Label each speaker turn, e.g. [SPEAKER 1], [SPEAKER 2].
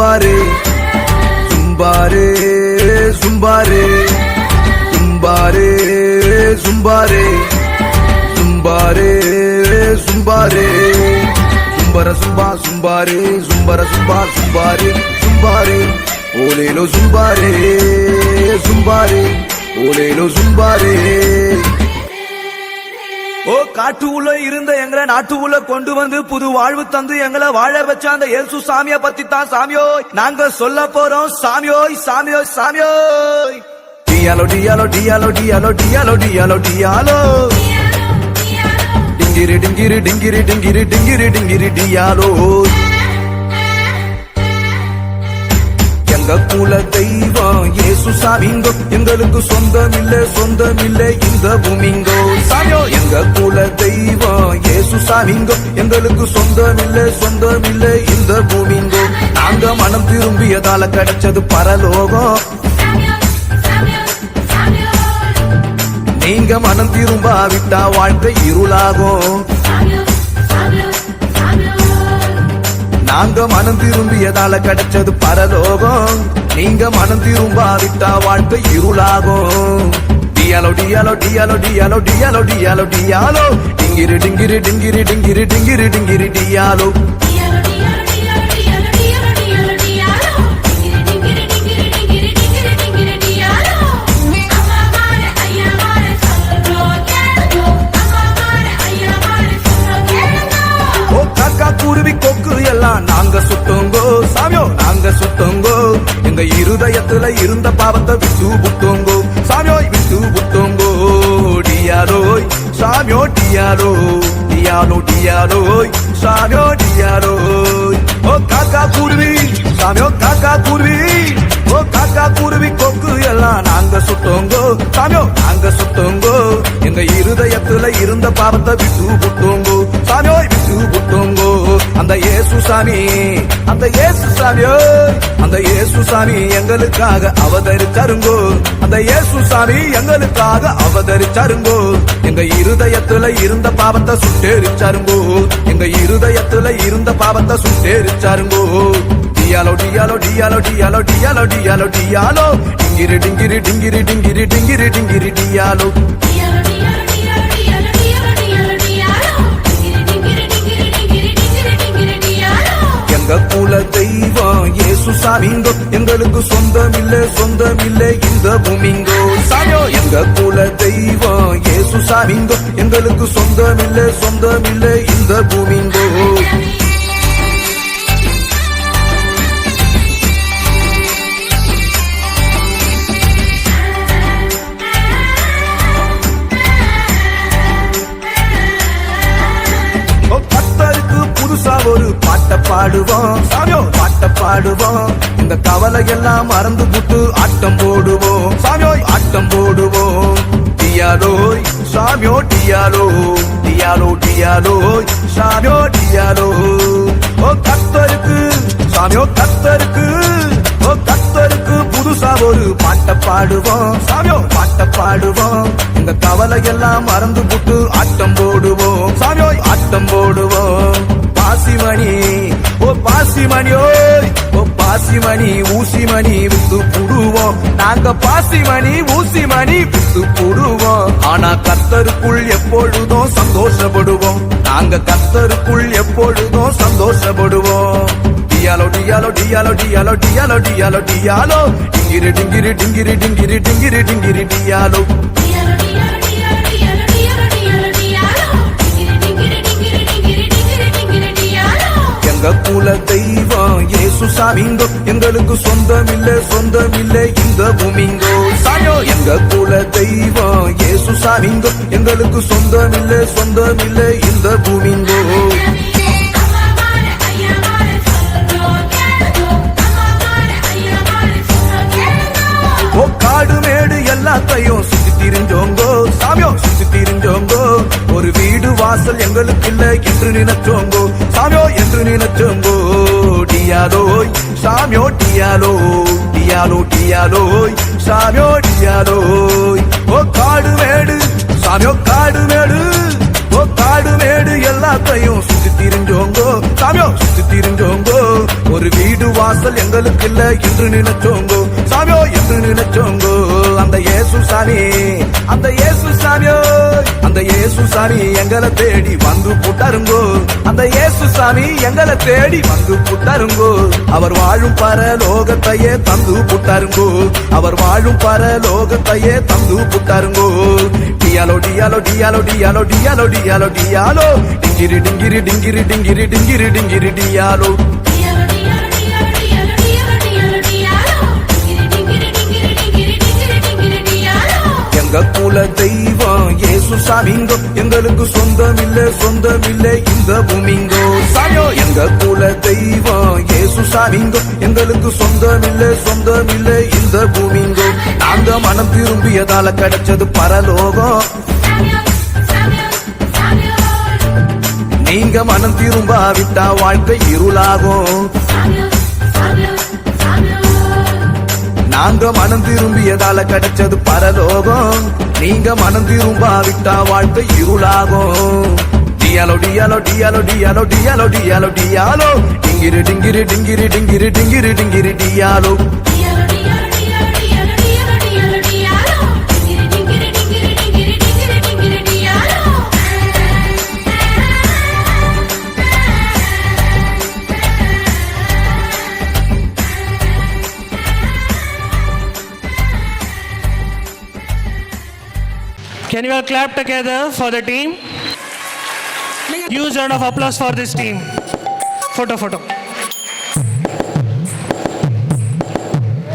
[SPEAKER 1] சும்பாரே சும்பாரே சும்பாரே சும்பாரே சும்பாரே சும்பாரே சும்பாரே சும்பர சும்பா சும்பாரே சும்பர சும்பா சும்பாரே சும்பாரே ஓலேலோ சும்பாரே சும்பாரே ஓலேலோ சும்பாரே. ஓ காட்டு உள்ள இருந்த எங்களை நாட்டு உள்ள கொண்டு வந்து புது வாழ்வு தந்து எங்களை வாழ வச்ச அந்த இயேசு சாமியை பத்தி தான் சாமியோ நாங்க சொல்ல போறோம். சாமியோய் சாமியோய் சாமியோய். டியாலோ டியாலோ டியாலோ டியாலோ டியாலோ டியாலோ டியாலோ டிங்கிரி டிங்கிரி டிங்கிரி டிங்கிரி டிங்கிரி டிங்கிரி டியாலோ. எங்க குல தெய்வம் இயேசு சாமிங்கோ எங்களுக்கு சொந்தமில்லை இந்த பூமிங்கோ சாமியோ. எங்க குல தெய்வம் இயேசு சாமிங்கோ எங்களுக்கு சொந்தமில்லை இந்த பூமிங்கோ. நாங்க மனம் திரும்பியதால கிடைச்சது பரலோகம். நீங்க மனம் திரும்பாவிட்டா வாழ்க்கை இருளாகும். நாங்க மனம் திரும்பியதால கிடைச்சது பரலோகம். நீங்க மனம் திரும்பாவிட்டா வாழ்க்கை இருளாகும். டியாலோ டியாலோ டியாலோ டியாலோ டியாலோ டியாலோ டியாலோ டிங்கிரி டிங்கிரி டிங்கிரி டிங்கிரி டிங்கிரி டிங்கிரி டியாலோ. குருவி கொக்கு எல்லாம் நாங்க சுட்டோங்கோ சாமியோ நாங்க சுட்டோங்கோ. எங்க இருதயத்துல இருந்த பாவத்தை விட்டு புட்டோங்கோ சாமியோய் விட்டு புட்டோங்கோ. டியாலோய் சாமியோ டியாலோ டியாலோ டியாலோய் சாமியோ டியாலோய். ஓ காக்கா குருவி சாமியோ காக்கா குருவி. ஓ காக்கா குருவி கொக்கு எல்லாம் நாங்க சுட்டோங்கோ சாமியோ நாங்க சுட்டோங்கோ. எங்க இருதயத்துல இருந்த பாவத்தை விட்டு புட்டோங்கோ சாமியோய் விட்டு புட்டோங்கோ. அந்த இயேசு சாமி அந்த இயேசு சாமியோ அந்த இயேசு சாமி எங்களுக்காக அவதரிச்சாருங்கோ. அந்த இயேசு சாமி எங்களுக்காக அவதரிச்சாருங்கோ. எங்க இருதயத்துல இருந்த பாவத்தை சுட்டேரிச்சாருங்கோ. எங்க இருதயத்துல இருந்த பாவத்தை சுட்டேரிச்சாருங்கோ. டியாலோ டியாலோ டியாலோ டியாலோ டியாலோ டியாலோ டியாலோ டிங்கிரி டிங்கிரி டிங்கிரி டிங்கிரி டிங்கிரி டிங்கிரி டியாலோ. எங்க குல தெய்வம் இயேசு சாமிங்கோ எங்களுக்கு சொந்தமில்லை இந்த பூமிங்கோ சாமியோ. எங்க குல தெய்வம் இயேசு சாமிங்கோ எங்களுக்கு சொந்தமில்லை இந்த பூமிங்கோ. ஒரு பாட்ட பாடுவோம் சாமியோ பாட்ட பாடுவோம். இந்த கவலை எல்லாம் மறந்து புட்டு ஆட்டம் போடுவோம் சாமியோய் ஆட்டம் போடுவோம். டியாலோய் சாமியோ டியாலோ டியாலோ டியாலோய் சாமியோ டியாலோ. ஓ கர்த்தருக்கு சாமியோ கர்த்தருக்கு ஓ கர்த்தருக்கு புதுசா ஒரு பாட்ட பாடுவோம் சாமியோ பாட்ட பாடுவோம். இந்த கவலை எல்லாம் மறந்து புட்டு ஆட்டம் போடுவோம் சாமியோய் ஆட்டம் போடுவோம். பாசிமணி ஓ பாசிமணியோய் ஓ பாசிமணி ஊசிமணி வித்து புடுவோம். நாங்க பாசிமணி ஊசிமணி வித்து புடுவோம். ஆனா கர்த்தருக்குள் எப்பொழுதும் சந்தோஷப்படுவோம். நாங்க கர்த்தருக்குள் எப்பொழுதும் சந்தோஷப்படுவோம். டியாலோ டியாலோ டியாலோ டியாலோ டியாலோ டியாலோ டியாலோ டிங்கிரி டிங்கிரி டிங்கிரி டிங்கிரி டிங்கிரி டிங்கிரி டியாலோ. எங்க குல தெய்வம் இயேசு சாமிங்கோ எங்களுக்கு சொந்தமில்லை இந்த பூமிங்கோ சாமியோ. எங்க குல தெய்வம் இயேசு சாமிங்கோ எங்களுக்கு சொந்தமில்லை இந்த பூமிங்கோ. ஓ காடு மேடு எல்லாத்தையும் சுத்தி திரிஞ்சோங்கோ சாமியோ சுத்தி திரிஞ்சோங்கோ. ஒரு வீடு வாசல் எங்களுக்கு இல்லை என்று நினைச்சோங்கோ சாமியோ என்று நினைச்சோங்கோ. டியாலோய் சாமியோ டியாலோ டியாலோ டியாலோய் சாமியோ டியாலோய். ஓ காடு மேடு சாமியோ காடு மேடு ஓ காடு மேடு எல்லாத்தையும் சுத்தி திரிஞ்சோங்கோ சாமியோ சுத்தி திரிஞ்சோங்கோ. ஒரு வீடு வாசல் வாசல் எங்களுக்கு இல்ல என்று நினைச்சோங்கோ சாமியோ என்று நினைச்சோங்கோ அந்த இயேசு சாமி அந்த இயேசு சாமியோ அந்த இயேசு சாமி எங்களை தேடி வந்து புட்டாருங்கோ அந்த இயேசு சாமி எங்களை தேடி வந்து புட்டாருங்கோ அவர் வாழும் பரலோகத்தையே தந்து புட்டாருங்கோ அவர் வாழும் பரலோகத்தையே தந்து புட்டாருங்கோ டியாலோ டியாலோ டியாலோ டியாலோ டியாலோ டியாலோ டியாலோ டிங்கிரி டிங்கிரி டிங்கிரி டிங்கிரி டிங்கிரி டிங்கிரி டியாலோ எங்க குல தெய்வம் இயேசு சாமிங்கோ எங்களுக்கு சொந்தமில்லை இந்த பூமிங்கோ சாமியோ எங்க குல தெய்வம் இயேசு சாமிங்கோ எங்களுக்கு சொந்தமில்லை இந்த பூமிங்கோ நாங்க மனம் திரும்பியதால கிடைச்சது பரலோகம் நீங்க மனம் திரும்பாவிட்டா வாழ்க்கை இருளாகும் நாங்க மனம் திரும்பியதால கிடைச்சது பரலோகம் நீங்க மனம் திரும்பாவிட்டா வாழ்க்கை இருளாகும் டியாலோ டியாலோ டியாலோ டியாலோ டியாலோ டியாலோ டியாலோ டிங்கிரி டிங்கிரி டிங்கிரி டிங்கிரி டிங்கிரி டிங்கிரி டியாலோ
[SPEAKER 2] Can you all clap together for the team? Huge round of applause for this team. Photo.